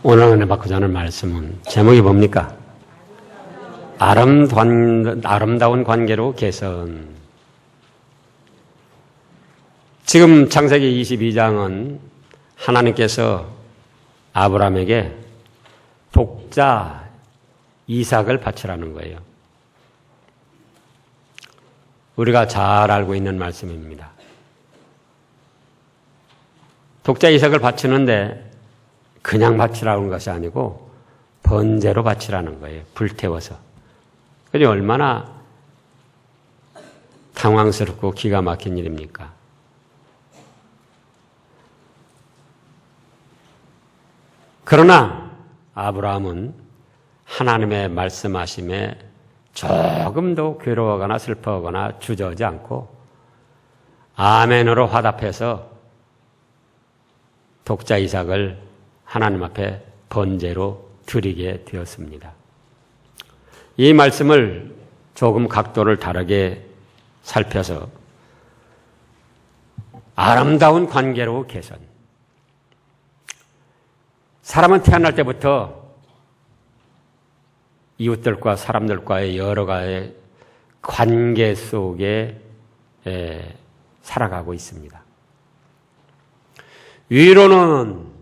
오늘 은혜 받고자 하는 말씀은 제목이 뭡니까? 아름다운 관계로 개선. 지금 창세기 22장은 하나님께서 아브라함에게 독자 이삭을 바치라는 거예요. 우리가 잘 알고 있는 말씀입니다. 독자 이삭을 바치는데 그냥 바치라는 것이 아니고 번제로 바치라는 거예요. 불태워서. 그게 얼마나 당황스럽고 기가 막힌 일입니까? 그러나 아브라함은 하나님의 말씀하심에 조금도 괴로워하거나 슬퍼하거나 주저하지 않고 아멘으로 화답해서 독자 이삭을 하나님 앞에 번제로 드리게 되었습니다. 이 말씀을 조금 각도를 다르게 살펴서 아름다운 관계로 개선. 사람은 태어날 때부터 이웃들과 사람들과의 여러 가지 관계 속에 살아가고 있습니다. 위로는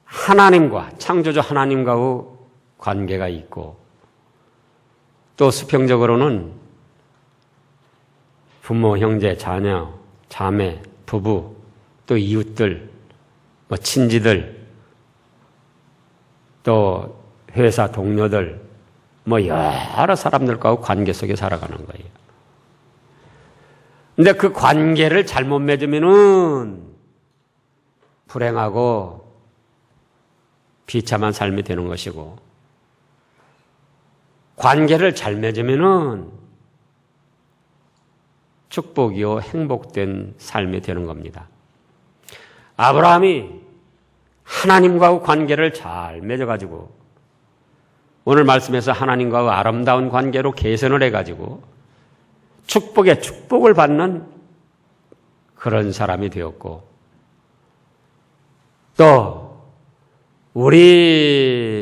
하나님과, 창조주 하나님과의 관계가 있고, 또 수평적으로는 부모, 형제, 자녀, 자매, 부부, 또 이웃들, 친지들, 또 회사 동료들, 여러 사람들과의 관계 속에 살아가는 거예요. 근데 그 관계를 잘못 맺으면은 불행하고 비참한 삶이 되는 것이고, 관계를 잘 맺으면은 축복이요 행복된 삶이 되는 겁니다. 아브라함이 하나님과의 관계를 잘 맺어가지고 오늘 말씀에서 하나님과의 아름다운 관계로 개선을 해가지고 축복에 축복을 받는 그런 사람이 되었고, 또 우리들에게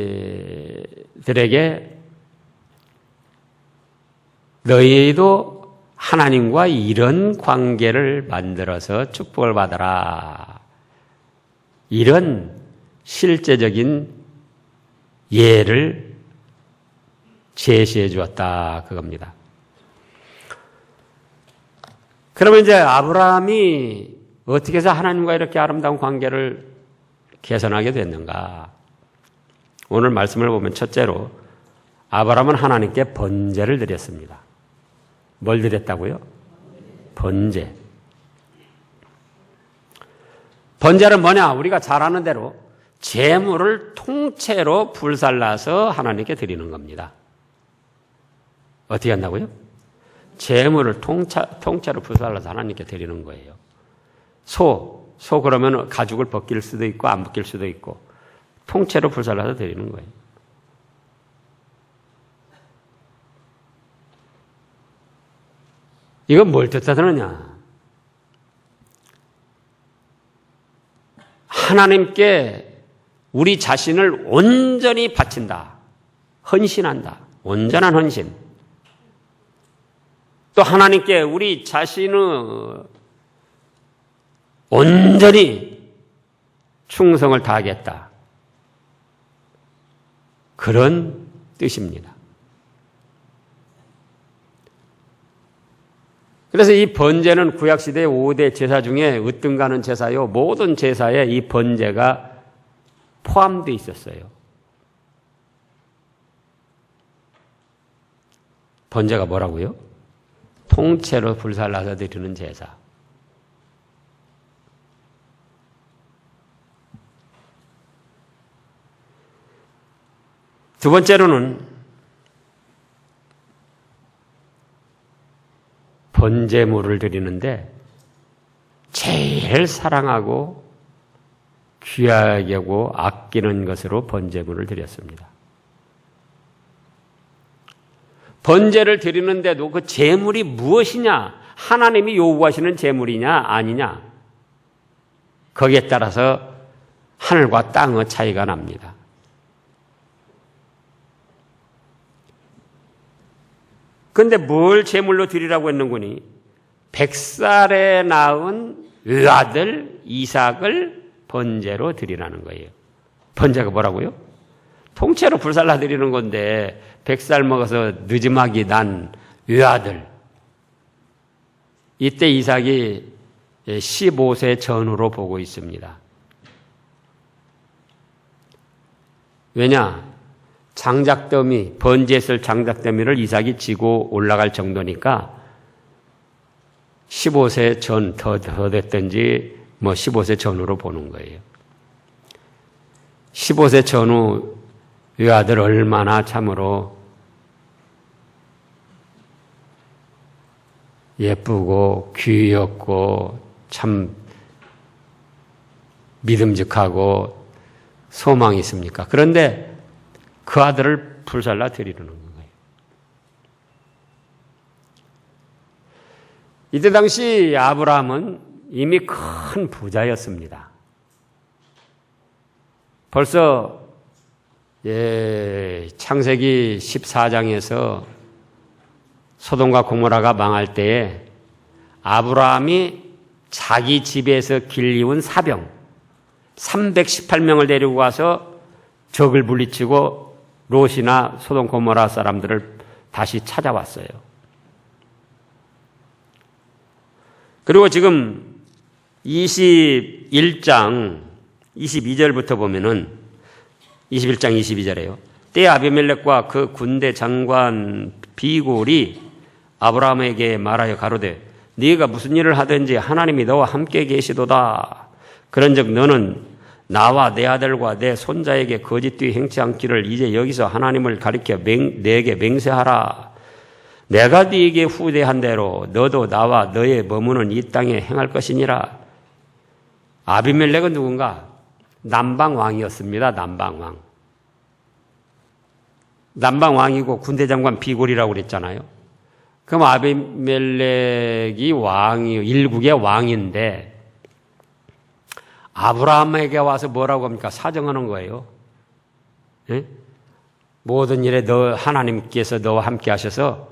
너희도 하나님과 이런 관계를 만들어서 축복을 받아라. 이런 실제적인 예를 제시해 주었다. 그겁니다. 그러면 이제 아브라함이 어떻게 해서 하나님과 이렇게 아름다운 관계를 개선하게 됐는가? 오늘 말씀을 보면 첫째로 아브라함은 하나님께 번제를 드렸습니다. 뭘 드렸다고요? 번제. 번제는 뭐냐? 우리가 잘 아는 대로 재물을 통째로 불살라서 하나님께 드리는 겁니다. 어떻게 한다고요? 재물을 통째로 불살라서 하나님께 드리는 거예요. 소 그러면 가죽을 벗길 수도 있고 안 벗길 수도 있고 통째로 불살라서 드리는 거예요. 이건 뭘 뜻하느냐? 하나님께 우리 자신을 온전히 바친다. 헌신한다. 온전한 헌신. 또 하나님께 우리 자신을 온전히 충성을 다하겠다. 그런 뜻입니다. 그래서 이 번제는 구약시대의 5대 제사 중에 으뜸가는 제사요. 모든 제사에 이 번제가 포함되어 있었어요. 번제가 뭐라고요? 통째로 불살라서 드리는 제사. 두 번째로는 번제물을 드리는데 제일 사랑하고 귀하게 하고 아끼는 것으로 번제물을 드렸습니다. 번제를 드리는데도 그 제물이 무엇이냐? 하나님이 요구하시는 제물이냐 아니냐? 거기에 따라서 하늘과 땅의 차이가 납니다. 그런데 뭘 제물로 드리라고 했는구니? 100살에 낳은 외아들 이삭을 번제로 드리라는 거예요. 번제가 뭐라고요? 통째로 불살라 드리는 건데 100살 먹어서 늦음하기 난 외아들. 이때 이삭이 15세 전후로 보고 있습니다. 왜냐? 장작더미, 번제했을 장작더미를 이삭이 지고 올라갈 정도니까 15세 전 더 됐든지 15세 전후로 보는 거예요. 15세 전후 외아들 얼마나 참으로 예쁘고 귀엽고 참 믿음직하고 소망이 있습니까? 그런데 그 아들을 불살라 드리는 거예요. 이때 당시 아브라함은 이미 큰 부자였습니다. 벌써 창세기 14장에서 소돔과 고모라가 망할 때에 아브라함이 자기 집에서 길리운 사병 318명을 데리고 와서 적을 물리치고 롯이나 소돔 고모라 사람들을 다시 찾아왔어요. 그리고 지금 21장 22절부터 보면은 21장 22절에요. 때 아비멜렉과 그 군대 장관 비골이 아브라함에게 말하여 가로되 네가 무슨 일을 하든지 하나님이 너와 함께 계시도다. 그런즉 너는 나와 내 아들과 내 손자에게 거짓되이 행치 않기를 이제 여기서 하나님을 가리켜 내게 맹세하라. 내가 네게 후대한 대로 너도 나와 너의 머무는 이 땅에 행할 것이니라. 아비멜렉은 누군가? 남방왕이었습니다. 남방왕. 남방왕이고 군대장관 비골이라고 그랬잖아요. 그럼 아비멜렉이 일국의 왕인데 아브라함에게 와서 뭐라고 합니까? 사정하는 거예요. 예? 모든 일에 하나님께서 너와 함께 하셔서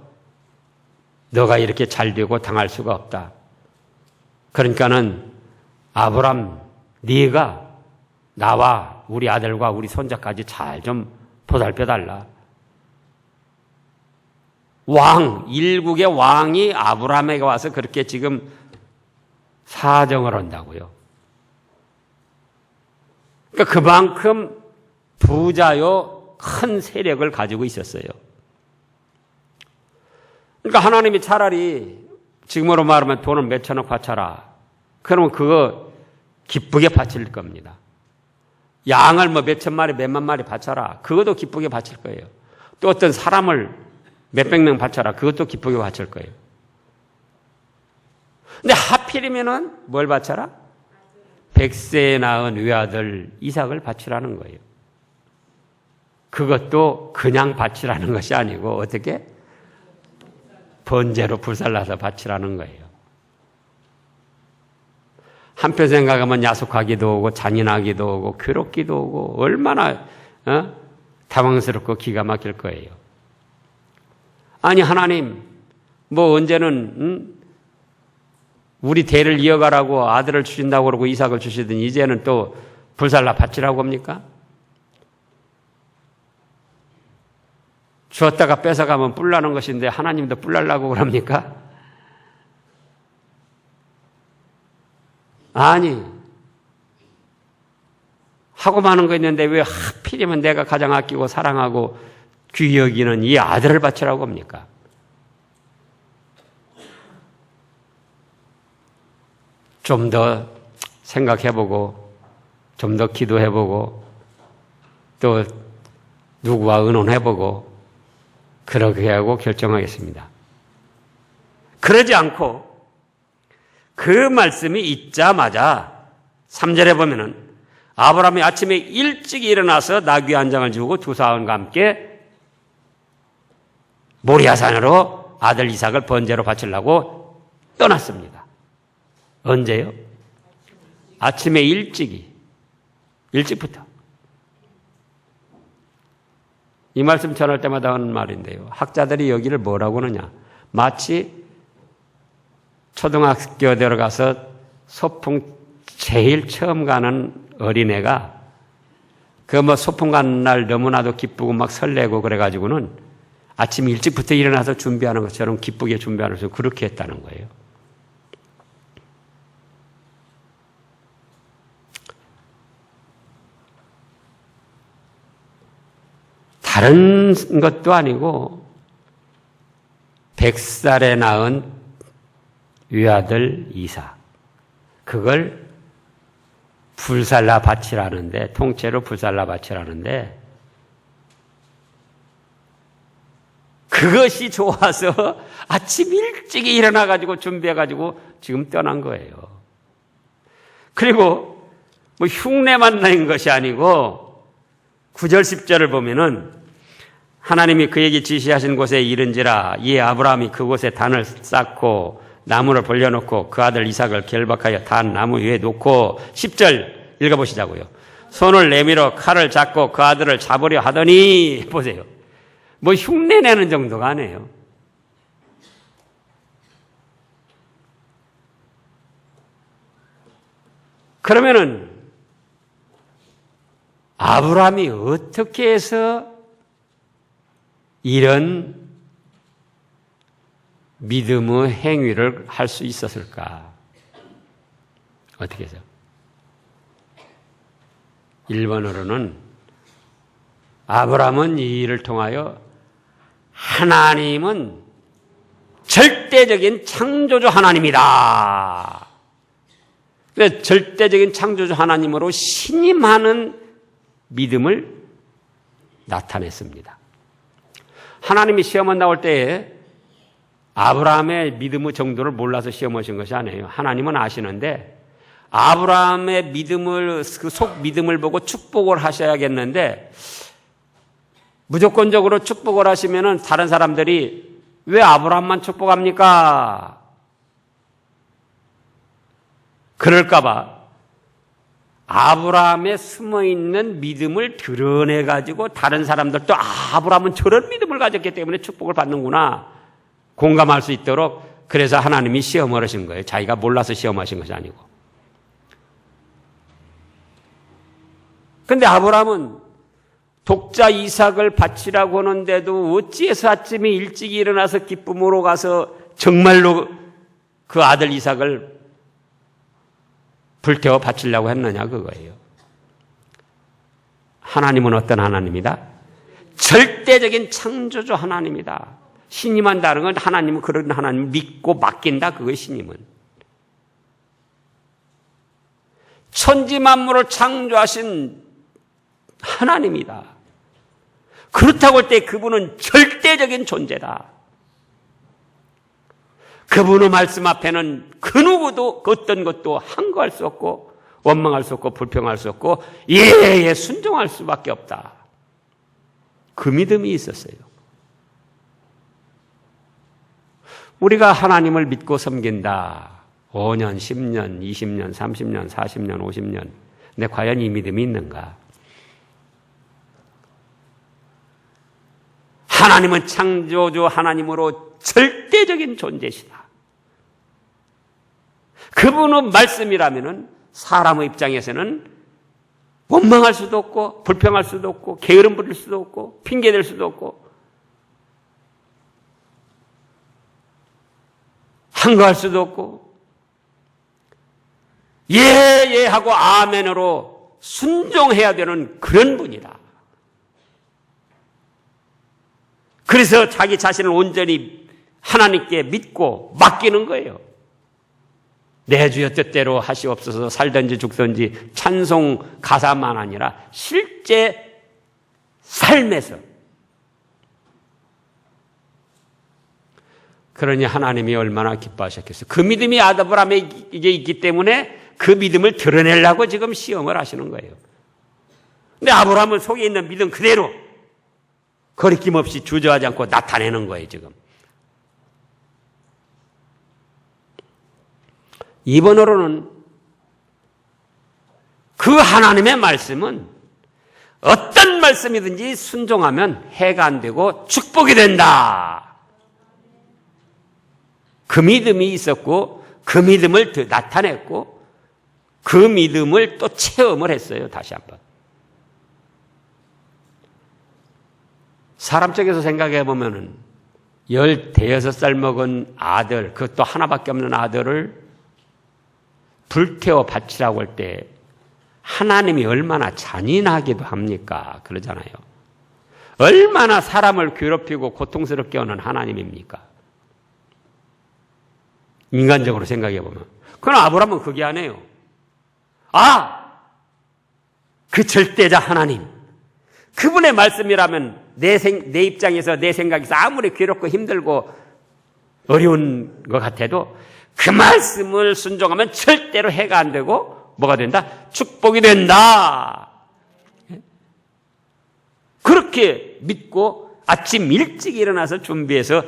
너가 이렇게 잘 되고 당할 수가 없다. 그러니까는 아브라함 네가 나와 우리 아들과 우리 손자까지 잘 좀 보살펴달라. 일국의 왕이 아브라함에게 와서 그렇게 지금 사정을 한다고요. 그러니까 그만큼 부자요 큰 세력을 가지고 있었어요. 그러니까 하나님이 차라리 지금으로 말하면 돈을 몇천억 바쳐라. 그러면 그거 기쁘게 바칠 겁니다. 양을 몇천 마리, 몇만 마리 바쳐라. 그것도 기쁘게 바칠 거예요. 또 어떤 사람을 몇백 명 바쳐라. 그것도 기쁘게 바칠 거예요. 근데 하필이면은 뭘 바쳐라? 100세에 낳은 외아들 이삭을 바치라는 거예요. 그것도 그냥 바치라는 것이 아니고 어떻게? 번제로 불살라서 바치라는 거예요. 한편 생각하면 야속하기도 하고 잔인하기도 하고 괴롭기도 하고 얼마나 당황스럽고 기가 막힐 거예요. 아니 하나님 언제는 우리 대를 이어가라고 아들을 주신다고 그러고 이삭을 주시더니 이제는 또 불살라 바치라고 합니까? 주었다가 뺏어가면 뿔나는 것인데 하나님도 뿔나려고 그럽니까? 아니 하고 마는 거 있는데 왜 하필이면 내가 가장 아끼고 사랑하고 귀히 여기는 이 아들을 바치라고 합니까? 좀 더 생각해보고 좀 더 기도해보고 또 누구와 의논해보고 그렇게 하고 결정하겠습니다. 그러지 않고 그 말씀이 있자마자 3절에 보면은 아브라함이 아침에 일찍 일어나서 나귀 한 장을 지우고 두 사원과 함께 모리아산으로 아들 이삭을 번제로 바치려고 떠났습니다. 언제요? 아침에 일찍이. 일찍부터. 이 말씀 전할 때마다 하는 말인데요. 학자들이 여기를 뭐라고 하느냐. 마치 초등학교 들어가서 소풍 제일 처음 가는 어린애가 소풍 가는 날 너무나도 기쁘고 막 설레고 그래가지고는 아침 일찍부터 일어나서 준비하는 것처럼 기쁘게 준비하는 것처럼 그렇게 했다는 거예요. 다른 것도 아니고 100살에 낳은 외아들 이삭, 그걸 불살라 바치라는데, 통째로 불살라 바치라는데, 그것이 좋아서 아침 일찍 일어나가지고 준비해가지고 지금 떠난 거예요. 그리고 흉내만 낸 것이 아니고 9절 10절을 보면은 하나님이 그에게 지시하신 곳에 이른지라 이에 아브라함이 그곳에 단을 쌓고 나무를 벌려놓고 그 아들 이삭을 결박하여 단 나무 위에 놓고 10절 읽어보시자고요. 손을 내밀어 칼을 잡고 그 아들을 잡으려 하더니 보세요. 흉내내는 정도가 아니에요. 그러면은 아브라함이 어떻게 해서 이런 믿음의 행위를 할 수 있었을까? 어떻게 해서? 1번으로는 아브라함은 이 일을 통하여 하나님은 절대적인 창조주 하나님이다. 그래서 절대적인 창조주 하나님으로 신임하는 믿음을 나타냈습니다. 하나님이 시험을 나올 때에 아브라함의 믿음의 정도를 몰라서 시험하신 것이 아니에요. 하나님은 아시는데 아브라함의 믿음을, 그 속 믿음을 보고 축복을 하셔야겠는데 무조건적으로 축복을 하시면은 다른 사람들이 왜 아브라함만 축복합니까? 그럴까봐 아브라함에 숨어있는 믿음을 드러내가지고 다른 사람들도 아브라함은 저런 믿음을 가졌기 때문에 축복을 받는구나 공감할 수 있도록 그래서 하나님이 시험을 하신 거예요. 자기가 몰라서 시험하신 것이 아니고. 그런데 아브라함은 독자 이삭을 바치라고 하는데도 어찌해서 아침에 일찍 일어나서 기쁨으로 가서 정말로 그 아들 이삭을 불태워 바치려고 했느냐 그거예요. 하나님은 어떤 하나님이다? 절대적인 창조주 하나님이다. 신임한다는 건 하나님은 그런 하나님을 믿고 맡긴다. 그거예요. 신임은. 천지 만물을 창조하신 하나님이다. 그렇다고 할 때 그분은 절대적인 존재다. 그분의 말씀 앞에는 그 누구도 어떤 것도 항거할 수 없고 원망할 수 없고 불평할 수 없고 예에 순종할 수밖에 없다. 그 믿음이 있었어요. 우리가 하나님을 믿고 섬긴다. 5년, 10년, 20년, 30년, 40년, 50년. 근데 과연 이 믿음이 있는가? 하나님은 창조주 하나님으로 절대적인 존재시다. 그분의 말씀이라면은 사람의 입장에서는 원망할 수도 없고 불평할 수도 없고 게으름 부릴 수도 없고 핑계댈 수도 없고 항거할 수도 없고 예 하고 아멘으로 순종해야 되는 그런 분이다. 그래서 자기 자신을 온전히 하나님께 믿고 맡기는 거예요. 내 주여 뜻대로 하시옵소서. 살든지 죽든지 찬송 가사만 아니라 실제 삶에서. 그러니 하나님이 얼마나 기뻐하셨겠어요. 그 믿음이 아브라함에 이게 있기 때문에 그 믿음을 드러내려고 지금 시험을 하시는 거예요. 근데 아브라함은 속에 있는 믿음 그대로 거리낌 없이 주저하지 않고 나타내는 거예요, 지금. 2번으로는 그 하나님의 말씀은 어떤 말씀이든지 순종하면 해가 안 되고 축복이 된다. 그 믿음이 있었고 그 믿음을 나타냈고 그 믿음을 또 체험을 했어요. 다시 한번. 사람 쪽에서 생각해 보면은 16살 먹은 아들, 그것도 하나밖에 없는 아들을 불태워 바치라고 할 때 하나님이 얼마나 잔인하기도 합니까? 그러잖아요. 얼마나 사람을 괴롭히고 고통스럽게 하는 하나님입니까? 인간적으로 생각해 보면. 그러나 아브라함은 그게 아니에요. 그 절대자 하나님. 그분의 말씀이라면 내 입장에서 내 생각에서 아무리 괴롭고 힘들고 어려운 것 같아도 그 말씀을 순종하면 절대로 해가 안 되고 뭐가 된다? 축복이 된다. 그렇게 믿고 아침 일찍 일어나서 준비해서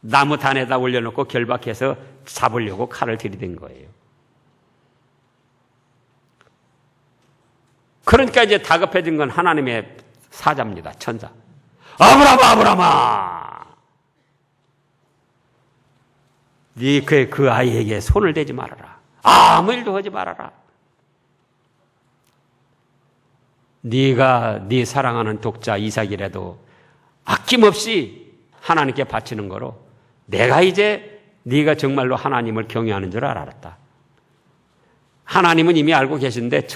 나무 단에다 올려놓고 결박해서 잡으려고 칼을 들이댄 거예요. 그러니까 이제 다급해진 건 하나님의 사자입니다. 천사. 아브라함아! 네 그 아이에게 손을 대지 말아라. 아무 일도 하지 말아라. 네가 네 사랑하는 독자 이삭이라도 아낌없이 하나님께 바치는 거로 내가 이제 네가 정말로 하나님을 경외하는 줄 알았다. 하나님은 이미 알고 계신데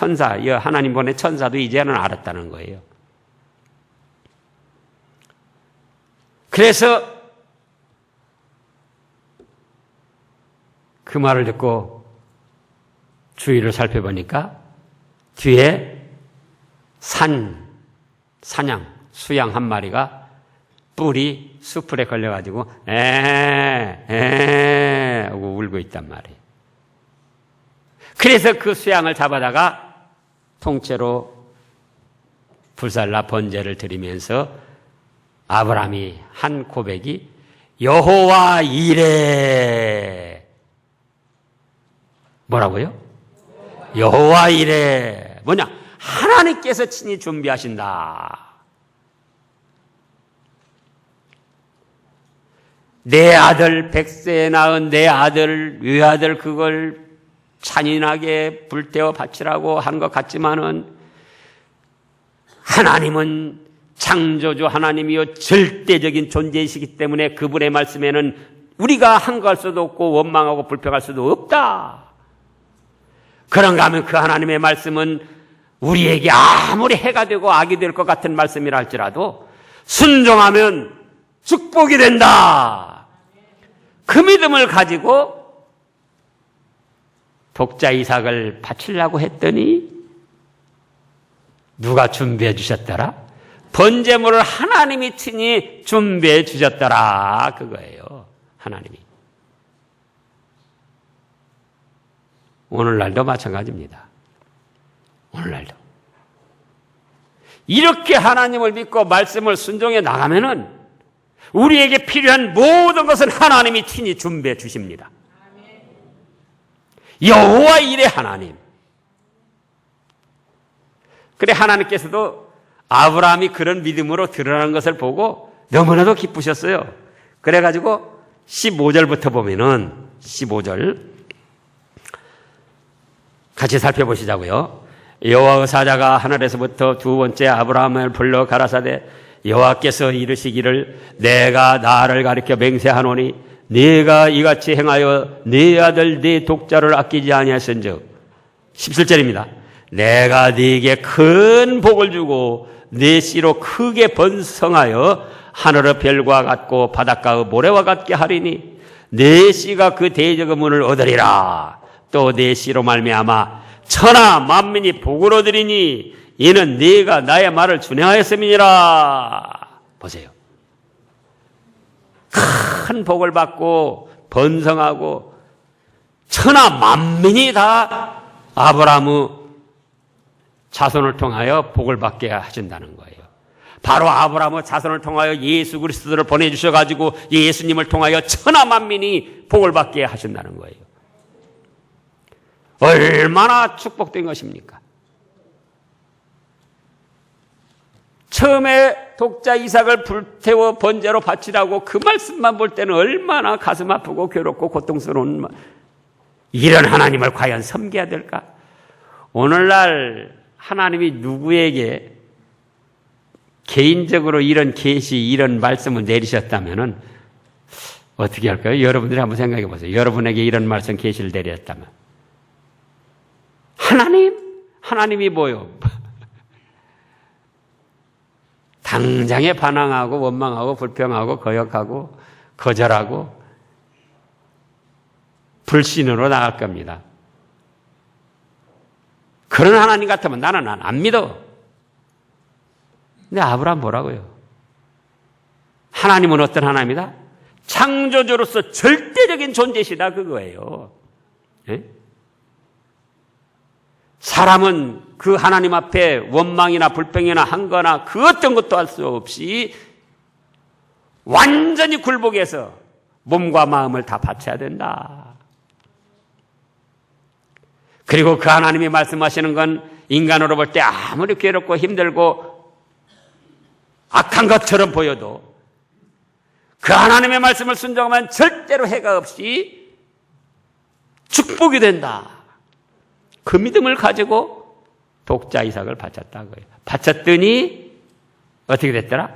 하나님 보낸 천사도 이제는 알았다는 거예요. 그래서 그 말을 듣고 주위를 살펴보니까 뒤에 사냥, 수양 한 마리가 뿔이 수풀에 걸려가지고 하고 울고 있단 말이에요. 그래서 그 수양을 잡아다가 통째로 불살라 번제를 드리면서 아브라함이 한 고백이 여호와 이레. 뭐라고요? 여호와 이레. 뭐냐? 하나님께서 친히 준비하신다. 내 아들 100세에 낳은 내 아들 외아들 그걸 잔인하게 불태워 바치라고 한 것 같지만은 하나님은 창조주 하나님이요 절대적인 존재이시기 때문에 그분의 말씀에는 우리가 한가할 수도 없고 원망하고 불평할 수도 없다. 그런가 하면 그 하나님의 말씀은 우리에게 아무리 해가 되고 악이 될 것 같은 말씀이라 할지라도 순종하면 축복이 된다. 그 믿음을 가지고 독자 이삭을 바치려고 했더니 누가 준비해 주셨더라? 번제물을 하나님이 친히 준비해 주셨더라. 그거예요. 하나님이. 오늘날도 마찬가지입니다. 오늘날도. 이렇게 하나님을 믿고 말씀을 순종해 나가면은 우리에게 필요한 모든 것은 하나님이 친히 준비해 주십니다. 여호와 이레 하나님. 그래 하나님께서도 아브라함이 그런 믿음으로 드러나는 것을 보고 너무나도 기쁘셨어요. 그래가지고 15절부터 보면은 15절 같이 살펴보시자고요. 여호와의 사자가 하늘에서부터 두 번째 아브라함을 불러 가라사대 여호와께서 이르시기를 내가 나를 가리켜 맹세하노니 네가 이같이 행하여 네 아들 네 독자를 아끼지 아니하였은즉 17절입니다. 내가 네게 큰 복을 주고 네 씨로 크게 번성하여 하늘의 별과 같고 바닷가의 모래와 같게 하리니 네 씨가 그 대적의 문을 얻으리라. 또 네 씨로 말미암아 천하 만민이 복을 얻으리니 이는 네가 나의 말을 준행하였음이니라. 보세요. 큰 복을 받고 번성하고 천하 만민이 다 아브라함의 자손을 통하여 복을 받게 하신다는 거예요. 바로 아브라함의 자손을 통하여 예수 그리스도를 보내주셔가지고 예수님을 통하여 천하 만민이 복을 받게 하신다는 거예요. 얼마나 축복된 것입니까? 처음에 독자 이삭을 불태워 번제로 바치라고 그 말씀만 볼 때는 얼마나 가슴 아프고 괴롭고 고통스러운, 이런 하나님을 과연 섬겨야 될까? 오늘날 하나님이 누구에게 개인적으로 이런 계시, 이런 말씀을 내리셨다면 어떻게 할까요? 여러분들이 한번 생각해 보세요. 여러분에게 이런 말씀, 계시를 내렸다면. 하나님이 뭐요? 당장에 반항하고 원망하고 불평하고 거역하고 거절하고 불신으로 나갈 겁니다. 그런 하나님 같으면 나는 안 믿어. 근데 아브라함 뭐라고요? 하나님은 어떤 하나님이다? 창조주로서 절대적인 존재시다, 그거예요. 예? 사람은 그 하나님 앞에 원망이나 불평이나 한거나 그 어떤 것도 할 수 없이 완전히 굴복해서 몸과 마음을 다 바쳐야 된다. 그리고 그 하나님이 말씀하시는 건 인간으로 볼 때 아무리 괴롭고 힘들고 악한 것처럼 보여도 그 하나님의 말씀을 순종하면 절대로 해가 없이 축복이 된다. 그 믿음을 가지고 독자 이삭을 바쳤다고요. 바쳤더니 어떻게 됐더라?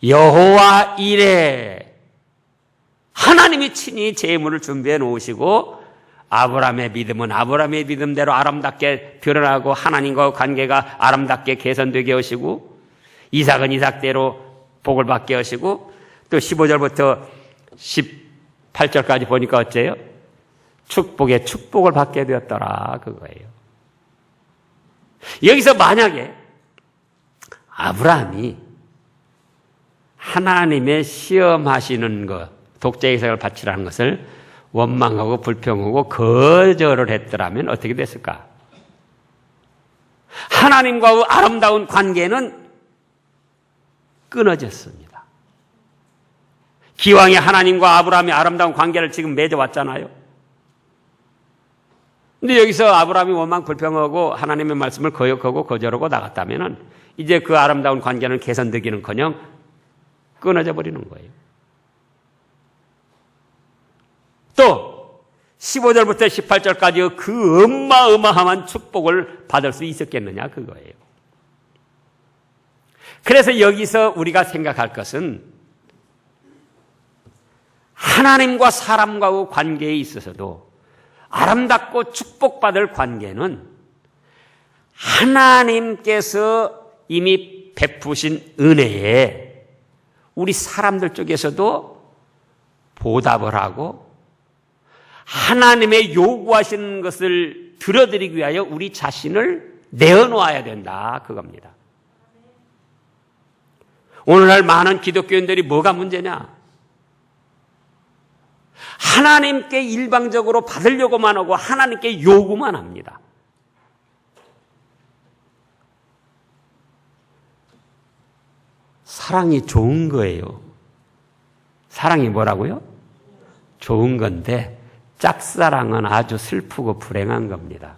여호와 이레, 하나님이 친히 제물을 준비해 놓으시고 아브라함의 믿음은 아브라함의 믿음대로 아름답게 드러나고 하나님과 관계가 아름답게 개선되게 하시고 이삭은 이삭대로 복을 받게 하시고 또 15절부터 18절까지 보니까 어째요? 축복에 축복을 받게 되었더라, 그거예요. 여기서 만약에 아브라함이 하나님의 시험하시는 것, 독자 이삭을 바치라는 것을 원망하고 불평하고 거절을 했더라면 어떻게 됐을까? 하나님과의 아름다운 관계는 끊어졌습니다. 기왕에 하나님과 아브라함이 아름다운 관계를 지금 맺어왔잖아요. 근데 여기서 아브라함이 원망 불평하고 하나님의 말씀을 거역하고 거절하고 나갔다면 이제 그 아름다운 관계는 개선되기는커녕 끊어져 버리는 거예요. 또 15절부터 18절까지 그 어마어마한 축복을 받을 수 있었겠느냐, 그거예요. 그래서 여기서 우리가 생각할 것은 하나님과 사람과의 관계에 있어서도 아름답고 축복받을 관계는 하나님께서 이미 베푸신 은혜에 우리 사람들 쪽에서도 보답을 하고 하나님의 요구하시는 것을 들어드리기 위하여 우리 자신을 내어놓아야 된다, 그겁니다. 오늘날 많은 기독교인들이 뭐가 문제냐? 하나님께 일방적으로 받으려고만 하고 하나님께 요구만 합니다. 사랑이 좋은 거예요. 사랑이 뭐라고요? 좋은 건데 짝사랑은 아주 슬프고 불행한 겁니다.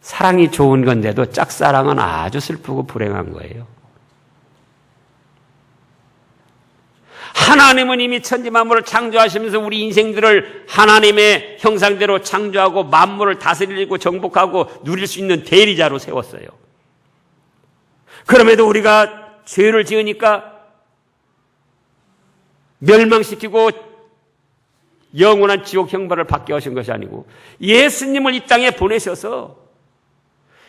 사랑이 좋은 건데도 짝사랑은 아주 슬프고 불행한 거예요. 하나님은 이미 천지 만물을 창조하시면서 우리 인생들을 하나님의 형상대로 창조하고 만물을 다스리고 정복하고 누릴 수 있는 대리자로 세웠어요. 그럼에도 우리가 죄를 지으니까 멸망시키고 영원한 지옥 형벌을 받게 하신 것이 아니고 예수님을 이 땅에 보내셔서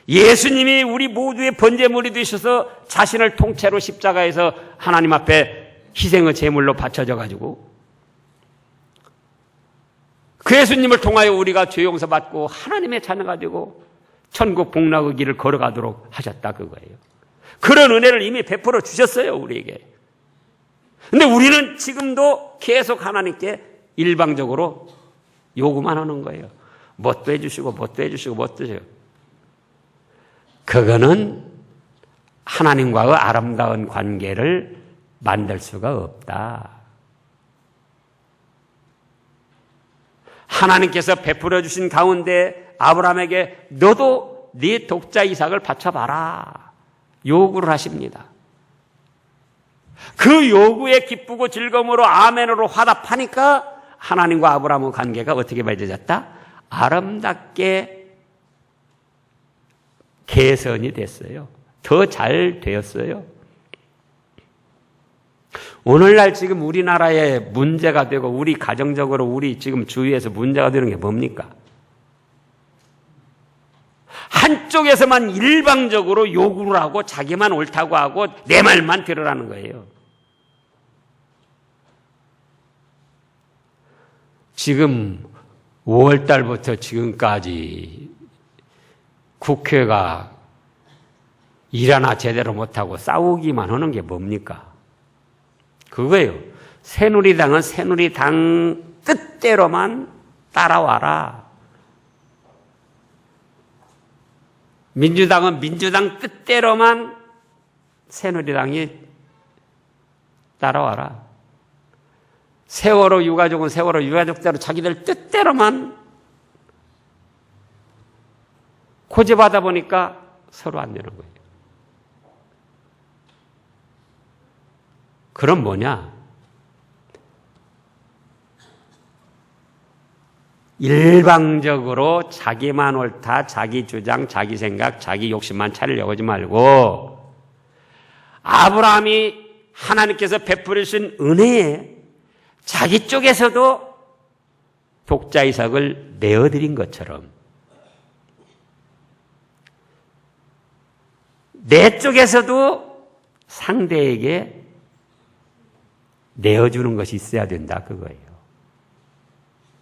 예수님이 우리 모두의 번제물이 되셔서 자신을 통째로 십자가에서 하나님 앞에 희생의 제물로 바쳐져 가지고 그 예수님을 통하여 우리가 죄 용서받고 하나님의 자녀가 되고 천국 복락의 길을 걸어가도록 하셨다, 그거예요. 그런 은혜를 이미 베풀어 주셨어요, 우리에게. 근데 우리는 지금도 계속 하나님께 일방적으로 요구만 하는 거예요. 뭣도 해주시고 뭣도 해주시고 뭣도 해주시고. 그거는 하나님과의 아름다운 관계를 만들 수가 없다. 하나님께서 베풀어 주신 가운데 아브라함에게 너도 네 독자 이삭을 바쳐봐라 요구를 하십니다. 그 요구에 기쁘고 즐거움으로 아멘으로 화답하니까 하나님과 아브라함의 관계가 어떻게 맺어졌다? 아름답게 개선이 됐어요. 더 잘 되었어요. 오늘날 지금 우리나라에 문제가 되고 우리 가정적으로 우리 지금 주위에서 문제가 되는 게 뭡니까? 한쪽에서만 일방적으로 요구를 하고 자기만 옳다고 하고 내 말만 들으라는 거예요. 지금 5월 달부터 지금까지 국회가 일 하나 제대로 못하고 싸우기만 하는 게 뭡니까? 그거예요. 새누리당은 새누리당 뜻대로만 따라와라. 민주당은 민주당 뜻대로만 새누리당이 따라와라. 세월호 유가족은 세월호 유가족대로 자기들 뜻대로만 고집하다 보니까 서로 안 되는 거예요. 그럼 뭐냐? 일방적으로 자기만 옳다, 자기 주장, 자기 생각, 자기 욕심만 차리려고 하지 말고 아브라함이 하나님께서 베풀으신 은혜에 자기 쪽에서도 독자 이삭을 내어드린 것처럼 내 쪽에서도 상대에게 내어주는 것이 있어야 된다 그거예요.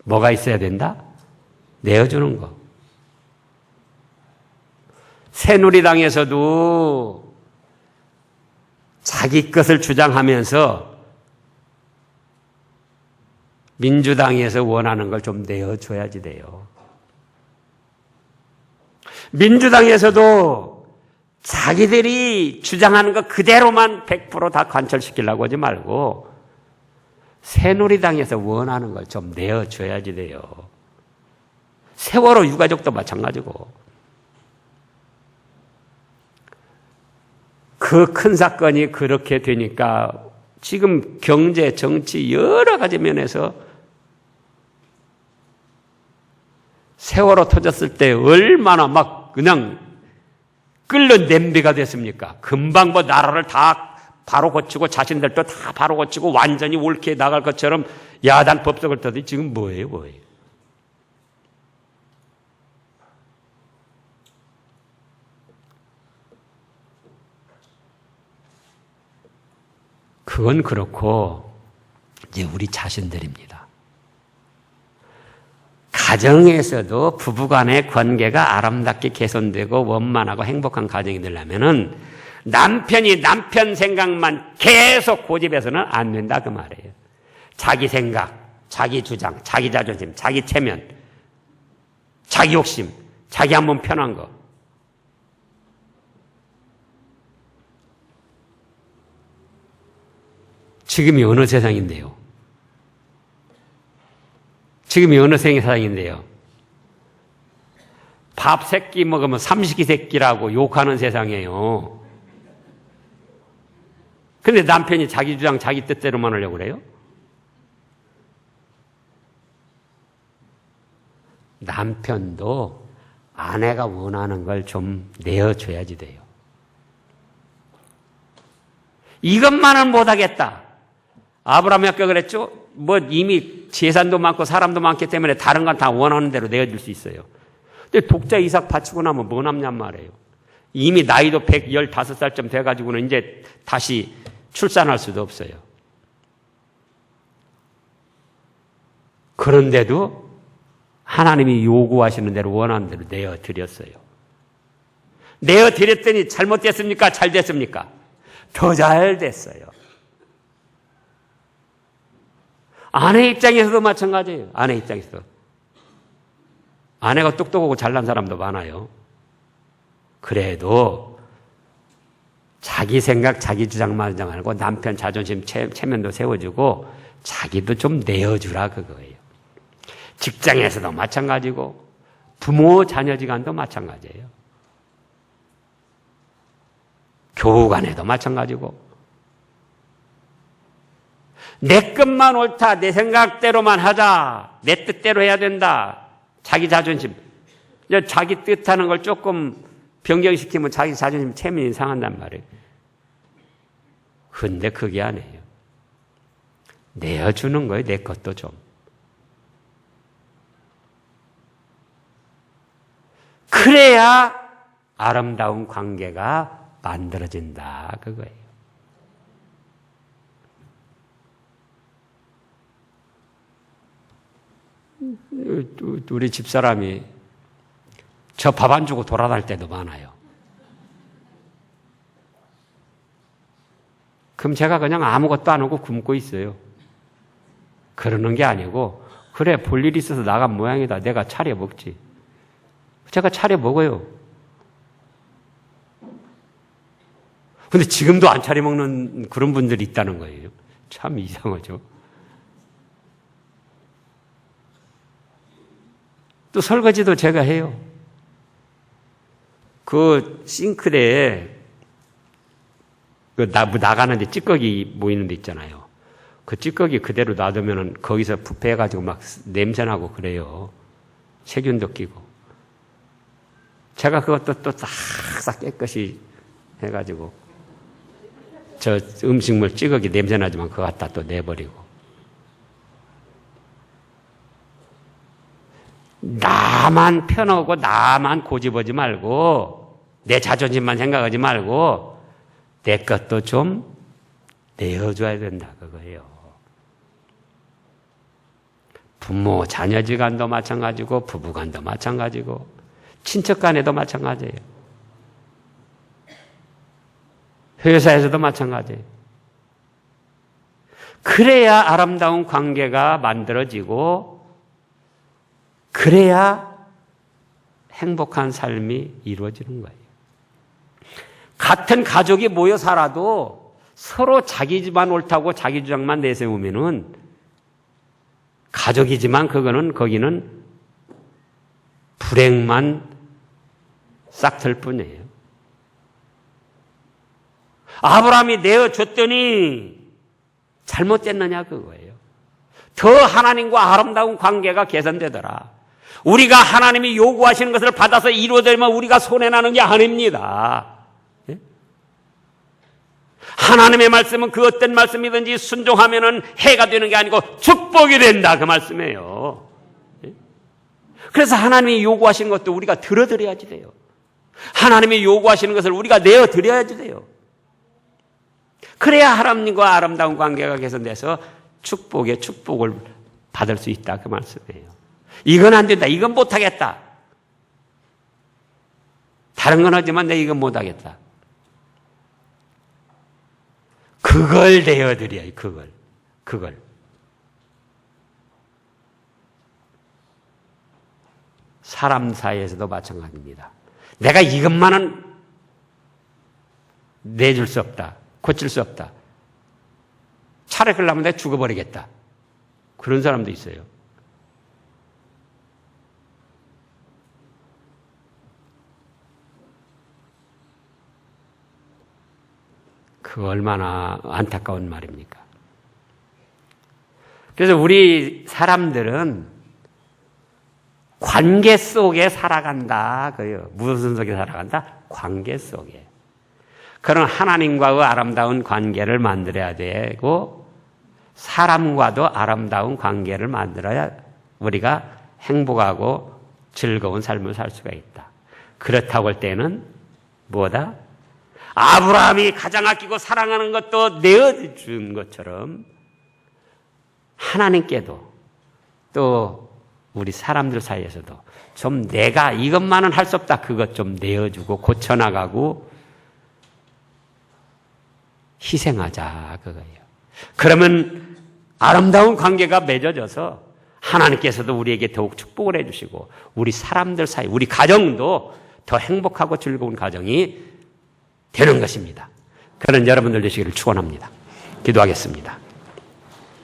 뭐가 있어야 된다? 내어주는 거. 새누리당에서도 자기 것을 주장하면서 민주당에서 원하는 걸 좀 내어줘야지 돼요. 민주당에서도 자기들이 주장하는 거 그대로만 100% 다 관철시키려고 하지 말고 새누리당에서 원하는 걸 좀 내어줘야지 돼요. 세월호 유가족도 마찬가지고. 그 큰 사건이 그렇게 되니까 지금 경제, 정치 여러 가지 면에서 세월호 터졌을 때 얼마나 막 그냥 끓는 냄비가 됐습니까? 금방 뭐 나라를 다 바로 고치고 자신들도 다 바로 고치고 완전히 옳게 나갈 것처럼 야당 법석을 터더니 지금 뭐예요? 그건 그렇고 이제 우리 자신들입니다. 가정에서도 부부간의 관계가 아름답게 개선되고 원만하고 행복한 가정이 되려면은 남편이 남편 생각만 계속 고집해서는 안 된다 그 말이에요. 자기 생각, 자기 주장, 자기 자존심, 자기 체면, 자기 욕심, 자기 한번 편한 거. 지금이 어느 세상인데요? 지금이 어느 세상인데요? 밥 3끼 먹으면 삼식이 새끼라고 욕하는 세상이에요. 근데 남편이 자기 주장, 자기 뜻대로만 하려고 그래요? 남편도 아내가 원하는 걸 좀 내어줘야지 돼요. 이것만은 못하겠다. 아브라함이 아까 그랬죠? 뭐 이미 재산도 많고 사람도 많기 때문에 다른 건 다 원하는 대로 내어줄 수 있어요. 근데 독자 이삭 바치고 나면 뭐 남냔 말이에요. 이미 나이도 115살쯤 돼가지고는 이제 다시 출산할 수도 없어요. 그런데도 하나님이 요구하시는 대로 원하는 대로 내어드렸어요. 내어드렸더니 잘못됐습니까? 잘 됐습니까? 더 잘 됐어요. 아내 입장에서도 마찬가지예요. 아내 입장에서도. 아내가 똑똑하고 잘난 사람도 많아요. 그래도 자기 생각, 자기 주장만 하지 말고 남편 자존심, 체면도 세워주고 자기도 좀 내어주라 그거예요. 직장에서도 마찬가지고 부모 자녀지간도 마찬가지예요. 교우 간에도 마찬가지고 내 것만 옳다, 내 생각대로만 하자, 내 뜻대로 해야 된다, 자기 자존심. 자기 뜻하는 걸 조금 변경시키면 자기 자존심 체면이 상한단 말이에요. 근데 그게 아니에요. 내어주는 거예요, 내 것도 좀. 그래야 아름다운 관계가 만들어진다, 그거예요. 우리 집사람이 저 밥 안 주고 돌아다닐 때도 많아요. 그럼 제가 그냥 아무것도 안 하고 굶고 있어요. 그러는 게 아니고, 그래, 볼 일 있어서 나간 모양이다, 내가 차려 먹지. 제가 차려 먹어요. 근데 지금도 안 차려 먹는 그런 분들이 있다는 거예요. 참 이상하죠. 또 설거지도 제가 해요. 그 싱크대에 나가는데 찌꺼기 모이는 데 있잖아요. 그 찌꺼기 그대로 놔두면 거기서 부패해가지고 막 냄새나고 그래요. 세균도 끼고. 제가 그것도 또 싹싹 깨끗이 해가지고 저 음식물 찌꺼기 냄새나지만 그거 갖다 또 내버리고. 나만 편하고 나만 고집하지 말고 내 자존심만 생각하지 말고 내 것도 좀 내어줘야 된다, 그거예요. 부모 자녀지간도 마찬가지고 부부간도 마찬가지고 친척간에도 마찬가지예요. 회사에서도 마찬가지예요. 그래야 아름다운 관계가 만들어지고 그래야 행복한 삶이 이루어지는 거예요. 같은 가족이 모여 살아도 서로 자기 집만 옳다고 자기 주장만 내세우면은 가족이지만 거기는 불행만 싹틀 뿐이에요. 아브라함이 내어줬더니 잘못됐느냐 그거예요. 더 하나님과 아름다운 관계가 개선되더라. 우리가 하나님이 요구하시는 것을 받아서 이루어지면 우리가 손해나는 게 아닙니다. 예? 하나님의 말씀은 그 어떤 말씀이든지 순종하면은 해가 되는 게 아니고 축복이 된다, 그 말씀이에요. 예? 그래서 하나님이 요구하시는 것도 우리가 들어드려야지 돼요. 하나님이 요구하시는 것을 우리가 내어드려야지 돼요. 그래야 하나님과 아름다운 관계가 개선돼서 축복의 축복을 받을 수 있다, 그 말씀이에요. 이건 안 된다, 이건 못하겠다, 다른 건 하지만 내가 이건 못하겠다, 그걸 내어드려요. 그걸 사람 사이에서도 마찬가지입니다. 내가 이것만은 내줄 수 없다, 고칠 수 없다, 차라리 그러려면 내가 죽어버리겠다, 그런 사람도 있어요. 그 얼마나 안타까운 말입니까? 그래서 우리 사람들은 관계 속에 살아간다, 그요. 무슨 속에 살아간다? 관계 속에. 그런 하나님과의 아름다운 관계를 만들어야 되고 사람과도 아름다운 관계를 만들어야 우리가 행복하고 즐거운 삶을 살 수가 있다. 그렇다고 할 때는 뭐다? 아브라함이 가장 아끼고 사랑하는 것도 내어준 것처럼 하나님께도 또 우리 사람들 사이에서도 좀 내가 이것만은 할 수 없다, 그것 좀 내어주고 고쳐나가고 희생하자, 그거예요. 그러면 아름다운 관계가 맺어져서 하나님께서도 우리에게 더욱 축복을 해주시고 우리 사람들 사이, 우리 가정도 더 행복하고 즐거운 가정이 되는 것입니다. 그런 여러분들 되시기를 축원합니다. 기도하겠습니다.